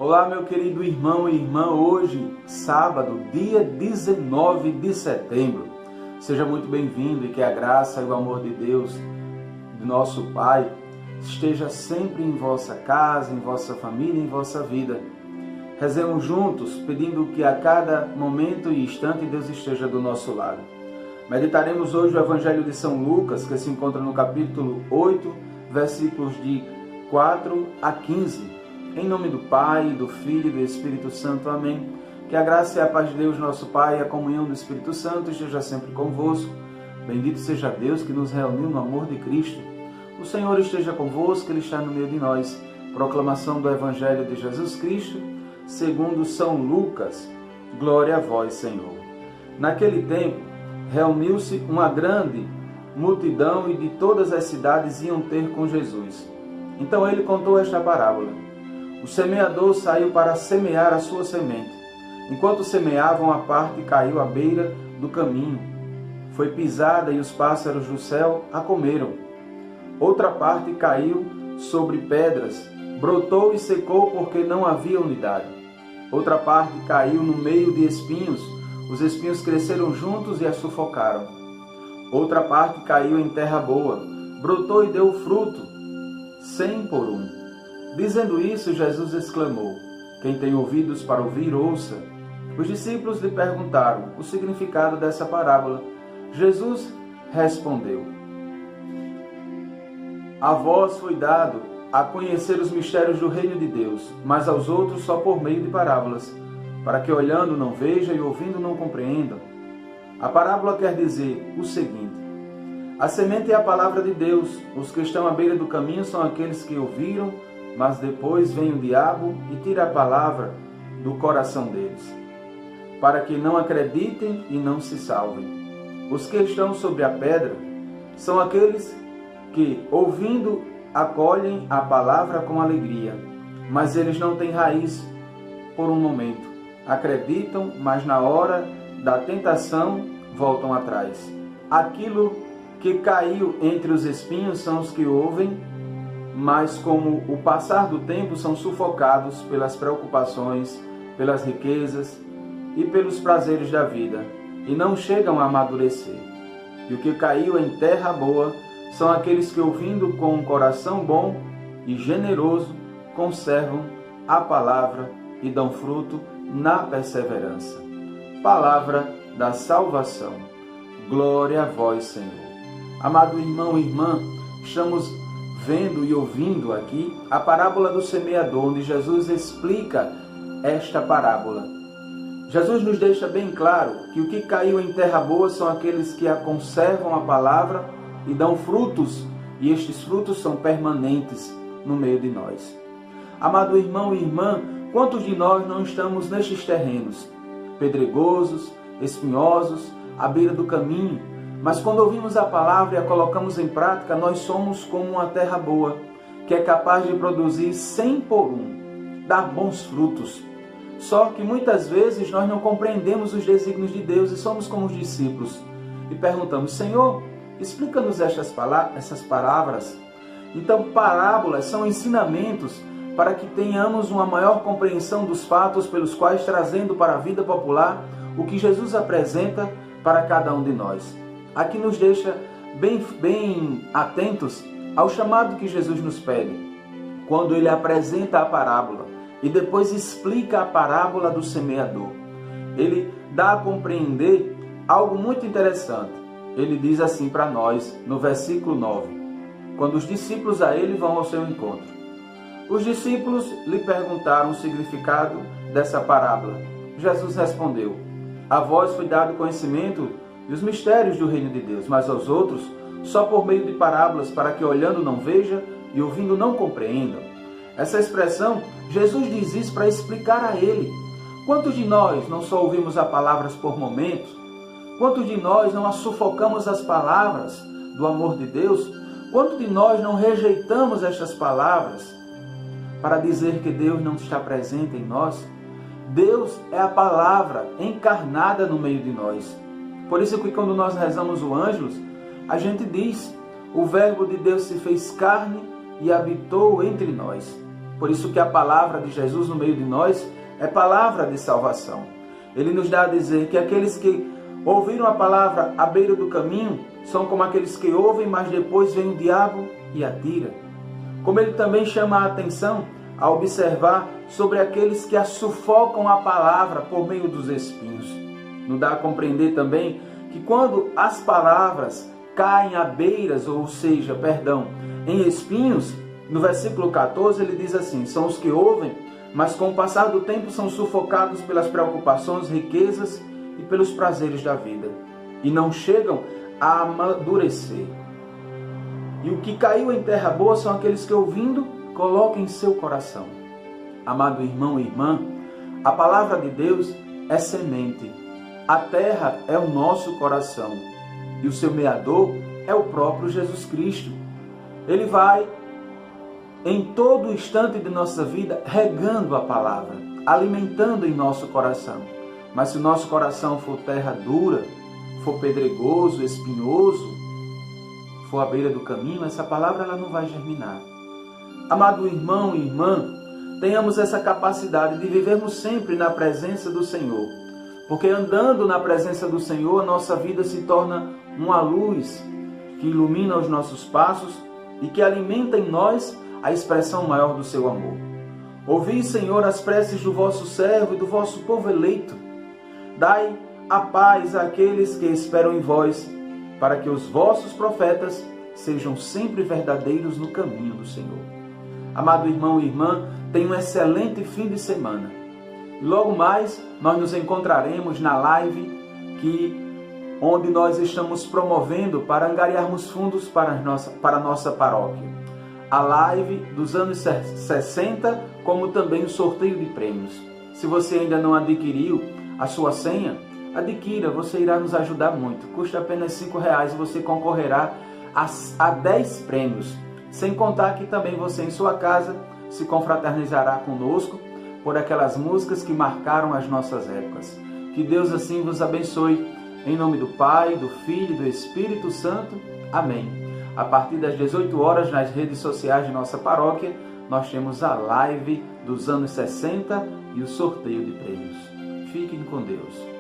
Olá, meu querido irmão e irmã, hoje, sábado, dia 19 de setembro. Seja muito bem-vindo e que a graça e o amor de Deus, de nosso Pai, esteja sempre em vossa casa, em vossa família, em vossa vida. Rezemos juntos, pedindo que a cada momento e instante Deus esteja do nosso lado. Meditaremos hoje o Evangelho de São Lucas, que se encontra no capítulo 8, versículos de 4 a 15. Em nome do Pai, do Filho e do Espírito Santo. Amém. Que a graça e a paz de Deus, nosso Pai, e a comunhão do Espírito Santo esteja sempre convosco. Bendito seja Deus que nos reuniu no amor de Cristo. O Senhor esteja convosco, Ele está no meio de nós. Proclamação do Evangelho de Jesus Cristo, segundo São Lucas. Glória a vós, Senhor. Naquele tempo, reuniu-se uma grande multidão e de todas as cidades iam ter com Jesus. Então ele contou esta parábola. O semeador saiu para semear a sua semente. Enquanto semeavam, a parte caiu à beira do caminho. Foi pisada e os pássaros do céu a comeram. Outra parte caiu sobre pedras, brotou e secou porque não havia umidade. Outra parte caiu no meio de espinhos. Os espinhos cresceram juntos e a sufocaram. Outra parte caiu em terra boa, brotou e deu fruto, 100 por 1. Dizendo isso, Jesus exclamou: quem tem ouvidos para ouvir, ouça. Os discípulos lhe perguntaram o significado dessa parábola. Jesus respondeu: a vós foi dado a conhecer os mistérios do reino de Deus, mas aos outros só por meio de parábolas, para que olhando não vejam e ouvindo não compreendam. A parábola quer dizer o seguinte: a semente é a palavra de Deus. Os que estão à beira do caminho são aqueles que ouviram, mas depois vem o diabo e tira a palavra do coração deles, para que não acreditem e não se salvem. Os que estão sobre a pedra são aqueles que, ouvindo, acolhem a palavra com alegria, mas eles não têm raiz por um momento. Acreditam, mas na hora da tentação voltam atrás. Aquilo que caiu entre os espinhos são os que ouvem, mas como o passar do tempo são sufocados pelas preocupações, pelas riquezas e pelos prazeres da vida, e não chegam a amadurecer. E o que caiu em terra boa são aqueles que, ouvindo com um coração bom e generoso, conservam a palavra e dão fruto na perseverança. Palavra da salvação. Glória a vós, Senhor. Amado irmão e irmã, estamos vendo e ouvindo aqui a parábola do semeador, onde Jesus explica esta parábola. Jesus nos deixa bem claro que o que caiu em terra boa são aqueles que a conservam a palavra e dão frutos, e estes frutos são permanentes no meio de nós. Amado irmão e irmã, quantos de nós não estamos nestes terrenos, pedregosos, espinhosos, à beira do caminho, mas quando ouvimos a palavra e a colocamos em prática, nós somos como uma terra boa, que é capaz de produzir 100 por 1, dar bons frutos. Só que muitas vezes nós não compreendemos os desígnios de Deus e somos como os discípulos. E perguntamos: Senhor, explica-nos essas palavras. Então, parábolas são ensinamentos para que tenhamos uma maior compreensão dos fatos pelos quais, trazendo para a vida popular o que Jesus apresenta para cada um de nós. Aqui nos deixa bem atentos ao chamado que Jesus nos pede, quando Ele apresenta a parábola e depois explica a parábola do semeador. Ele dá a compreender algo muito interessante. Ele diz assim para nós, no versículo 9, quando os discípulos a Ele vão ao seu encontro. Os discípulos lhe perguntaram o significado dessa parábola. Jesus respondeu: a vós foi dado conhecimento e os mistérios do reino de Deus, mas aos outros só por meio de parábolas, para que olhando não vejam e ouvindo não compreendam. Essa expressão, Jesus diz isso para explicar a ele. Quantos de nós não só ouvimos as palavras por momentos? Quantos de nós não sufocamos as palavras do amor de Deus? Quantos de nós não rejeitamos estas palavras para dizer que Deus não está presente em nós? Deus é a palavra encarnada no meio de nós. Por isso que quando nós rezamos o Ângelus, a gente diz: o Verbo de Deus se fez carne e habitou entre nós. Por isso que a palavra de Jesus no meio de nós é palavra de salvação. Ele nos dá a dizer que aqueles que ouviram a palavra à beira do caminho são como aqueles que ouvem, mas depois vem o diabo e atira. Como ele também chama a atenção a observar sobre aqueles que a sufocam a palavra por meio dos espinhos. Nos dá a compreender também que quando as palavras caem à beiras, em espinhos, no versículo 14 ele diz assim: são os que ouvem, mas com o passar do tempo são sufocados pelas preocupações, riquezas e pelos prazeres da vida, e não chegam a amadurecer. E o que caiu em terra boa são aqueles que, ouvindo, colocam em seu coração. Amado irmão e irmã, a palavra de Deus é semente. A terra é o nosso coração. E o semeador é o próprio Jesus Cristo. Ele vai, em todo instante de nossa vida, regando a palavra, alimentando em nosso coração. Mas se o nosso coração for terra dura, for pedregoso, espinhoso, for à beira do caminho, essa palavra ela não vai germinar. Amado irmão e irmã, tenhamos essa capacidade de vivermos sempre na presença do Senhor. Porque andando na presença do Senhor, a nossa vida se torna uma luz que ilumina os nossos passos e que alimenta em nós a expressão maior do seu amor. Ouvi, Senhor, as preces do vosso servo e do vosso povo eleito. Dai a paz àqueles que esperam em vós, para que os vossos profetas sejam sempre verdadeiros no caminho do Senhor. Amado irmão e irmã, tenha um excelente fim de semana. E logo mais nós nos encontraremos na live onde nós estamos promovendo para angariarmos fundos para a nossa paróquia. A live dos anos 60, como também o sorteio de prêmios. Se você ainda não adquiriu a sua senha, adquira, você irá nos ajudar muito. Custa apenas R$5 e você concorrerá a 10 prêmios. Sem contar que também você em sua casa se confraternizará conosco por aquelas músicas que marcaram as nossas épocas. Que Deus assim vos abençoe. Em nome do Pai, do Filho e do Espírito Santo. Amém. A partir das 18 horas nas redes sociais de nossa paróquia, nós temos a live dos anos 60 e o sorteio de prêmios. Fiquem com Deus.